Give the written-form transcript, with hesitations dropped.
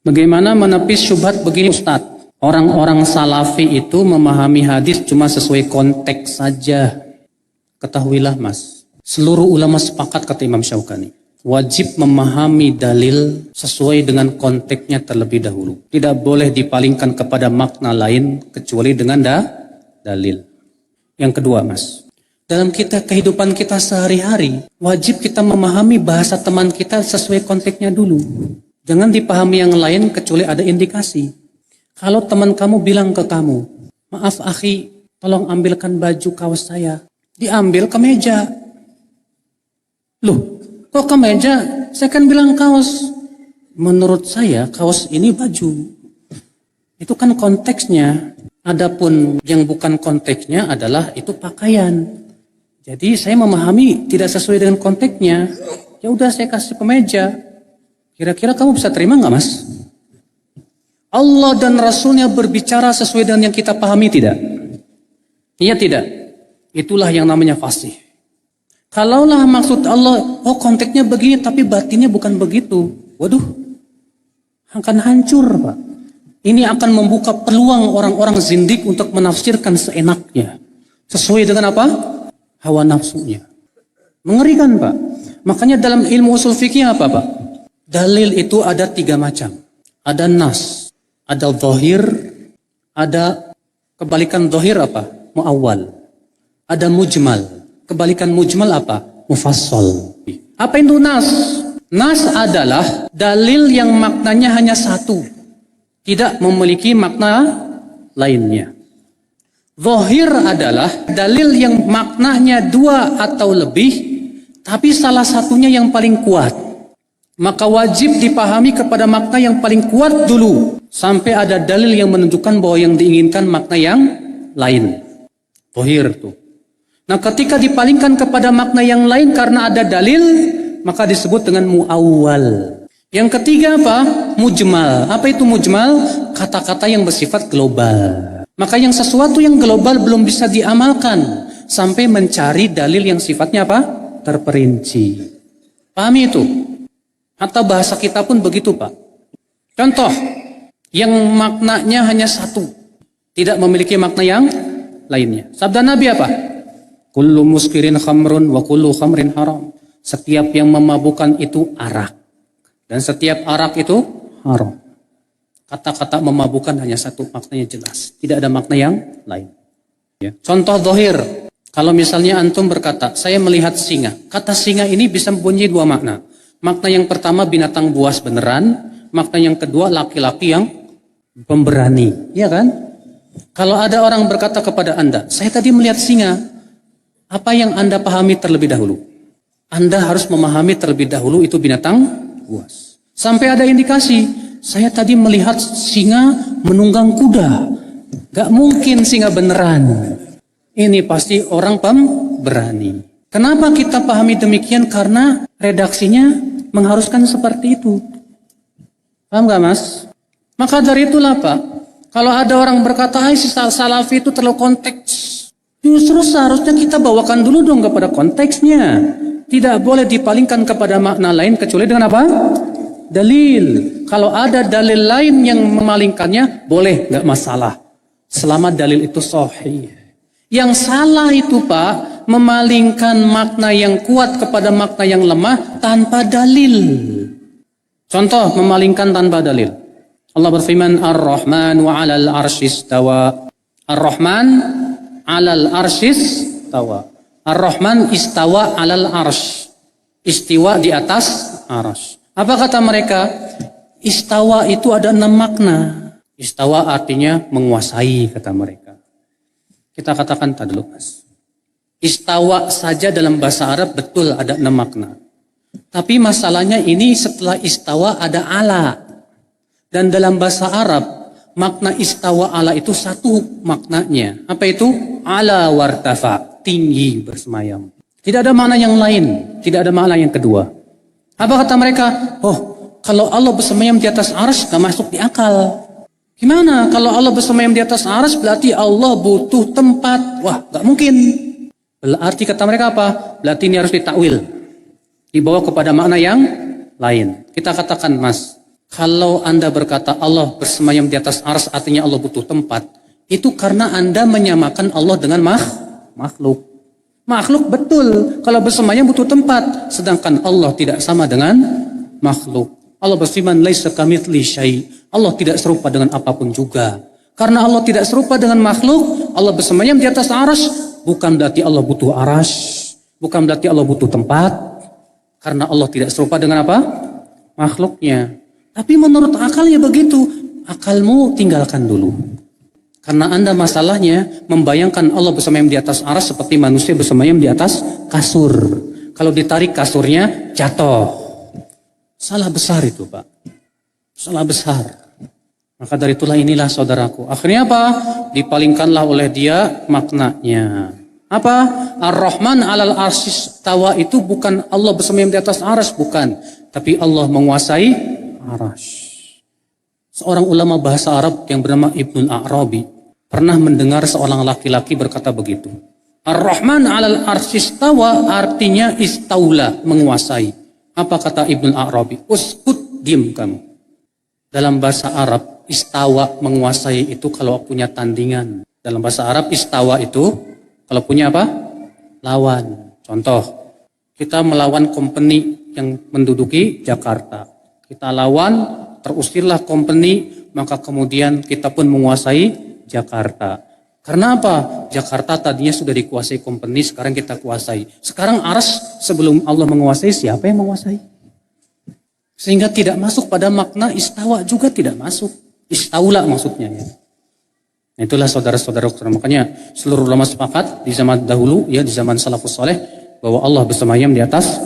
Bagaimana menepis syubhat begini Ustaz? Orang-orang salafi itu memahami hadis cuma sesuai konteks saja. Ketahuilah Mas, seluruh ulama sepakat kata Imam Syaukani, wajib memahami dalil sesuai dengan konteksnya terlebih dahulu. Tidak boleh dipalingkan kepada makna lain kecuali dengan dalil. Yang kedua Mas, dalam kehidupan kita sehari-hari, wajib kita memahami bahasa teman kita sesuai konteksnya dulu. Jangan dipahami yang lain kecuali ada indikasi. Kalau teman kamu bilang ke kamu, maaf akhi, tolong ambilkan baju kaos saya. Diambil ke meja. Loh, kok ke meja? Saya kan bilang kaos. Menurut saya kaos ini baju. Itu kan konteksnya. Adapun yang bukan konteksnya adalah itu pakaian. Jadi saya memahami tidak sesuai dengan konteksnya. Ya udah saya kasih ke meja. Kira-kira kamu bisa terima nggak Mas? Allah dan Rasulnya berbicara sesuai dengan yang kita pahami tidak? Iya tidak? Itulah yang namanya fasih. Kalaulah maksud Allah, oh konteksnya begini tapi batinnya bukan begitu. Waduh, akan hancur Pak. Ini akan membuka peluang orang-orang zindik untuk menafsirkan seenaknya. Sesuai dengan apa? Hawa nafsunya. Mengerikan Pak. Makanya dalam ilmu usul fikih apa Pak? Dalil itu ada 3 macam. Ada nas, ada zahir, ada kebalikan zahir apa? Muawwal. Ada mujmal. Kebalikan mujmal apa? Mufassal. Apa itu nas? Nas adalah dalil yang maknanya hanya satu. Tidak memiliki makna lainnya. Zahir adalah dalil yang maknanya 2 atau lebih, tapi salah satunya yang paling kuat. Maka wajib dipahami kepada makna yang paling kuat dulu. Sampai ada dalil yang menunjukkan bahwa yang diinginkan makna yang lain. Zahir tuh. Nah ketika dipalingkan kepada makna yang lain karena ada dalil, maka disebut dengan muawwal. Yang ketiga apa? Mujmal. Apa itu mujmal? Kata-kata yang bersifat global. Maka yang sesuatu yang global belum bisa diamalkan sampai mencari dalil yang sifatnya apa? Terperinci. Pahami itu? Atau bahasa kita pun begitu Pak. Contoh, yang maknanya hanya satu. Tidak memiliki makna yang lainnya. Sabda Nabi apa? Kullu muskirin khamrun wa kullu khamrin haram. Setiap yang memabukkan itu arak. Dan setiap arak itu haram. Kata-kata memabukkan hanya satu, maknanya jelas. Tidak ada makna yang lain. Ya. Contoh zahir. Kalau misalnya antum berkata, saya melihat singa. Kata singa ini bisa mempunyai 2 makna. Makna yang pertama binatang buas beneran. Makna yang kedua laki-laki yang pemberani. Iya kan? Kalau ada orang berkata kepada Anda, saya tadi melihat singa. Apa yang Anda pahami terlebih dahulu? Anda harus memahami terlebih dahulu itu binatang buas. Sampai ada indikasi, saya tadi melihat singa menunggang kuda. Gak mungkin singa beneran. Ini pasti orang pemberani. Kenapa kita pahami demikian? Karena redaksinya mengharuskan seperti itu. Paham gak Mas? Maka dari itulah Pak, kalau ada orang berkata, si salafi itu terlalu konteks. Justru seharusnya kita bawakan dulu dong kepada konteksnya. Tidak boleh dipalingkan kepada makna lain kecuali dengan apa? Dalil. Kalau ada dalil lain yang memalingkannya, boleh, gak masalah. Selama dalil itu sahih. Yang salah itu Pak, memalingkan makna yang kuat kepada makna yang lemah tanpa dalil. Contoh, memalingkan tanpa dalil. Allah berfirman, Ar-Rahman wa 'alal arsyis tawa. Ar-Rahman 'alal arsyis tawa. Ar-Rahman istawa 'alal arsy. Istiwa di atas arsy. Apa kata mereka? Istawa itu ada 6 makna. Istawa artinya menguasai kata mereka. Kita katakan tadi dulu Mas. Istawa saja dalam bahasa Arab betul ada 6 makna. Tapi masalahnya ini setelah istawa ada ala. Dan dalam bahasa Arab makna istawa ala itu satu maknanya. Apa itu? Ala wartafa, tinggi bersemayam. Tidak ada makna yang lain. Tidak ada makna yang kedua. Apa kata mereka? Oh, kalau Allah bersemayam di atas arsy gak masuk di akal. Gimana kalau Allah bersemayam di atas arsy berarti Allah butuh tempat. Wah, gak mungkin. Berarti kata mereka apa? Berarti ini harus ditakwil. Dibawa kepada makna yang lain. Kita katakan Mas, Kalau Anda berkata Allah bersemayam di atas arsy artinya Allah butuh tempat, itu karena Anda menyamakan Allah dengan makhluk. Makhluk betul, kalau bersemayam butuh tempat, sedangkan Allah tidak sama dengan makhluk. Allah berfirman, laisa kamitslihi syai'. Allah tidak serupa dengan apapun juga. Karena Allah tidak serupa dengan makhluk, Allah bersemayam di atas arsy, bukan berarti Allah butuh arsy, bukan berarti Allah butuh tempat. Karena Allah tidak serupa dengan apa? Makhluknya. Tapi menurut akalnya begitu. Akalmu tinggalkan dulu. Karena Anda masalahnya membayangkan Allah bersemayam di atas arsy seperti manusia bersemayam di atas kasur. Kalau ditarik kasurnya jatuh. Salah besar itu, Pak. Salah besar. Maka dari inilah saudaraku. Akhirnya apa? Dipalingkanlah oleh dia maknanya. Apa? Ar-Rahman 'alal arsy istawa itu bukan Allah bersemayam di atas arsy, bukan. Tapi Allah menguasai arsy. Seorang ulama bahasa Arab yang bernama Ibnul A'rabi pernah mendengar seorang laki-laki berkata begitu. Ar-Rahman 'alal arsy istawa artinya istaula, menguasai. Apa kata Ibnul A'rabi? Uskut, diam kamu. Dalam bahasa Arab, istawa menguasai itu kalau punya tandingan. Dalam bahasa Arab, istawa itu kalau punya apa? Lawan. Contoh, kita melawan company yang menduduki Jakarta. Kita lawan, terusirlah company, maka kemudian kita pun menguasai Jakarta. Karena apa? Jakarta tadinya sudah dikuasai company, sekarang kita kuasai. Sekarang arsy sebelum Allah menguasai, siapa yang menguasai? Sehingga tidak masuk pada makna istawa juga tidak masuk. Istaula maksudnya ya. Itulah saudara-saudara, makanya seluruh ulama sepakat di zaman dahulu ya, di zaman salafus saleh bahwa Allah bersemayam di atas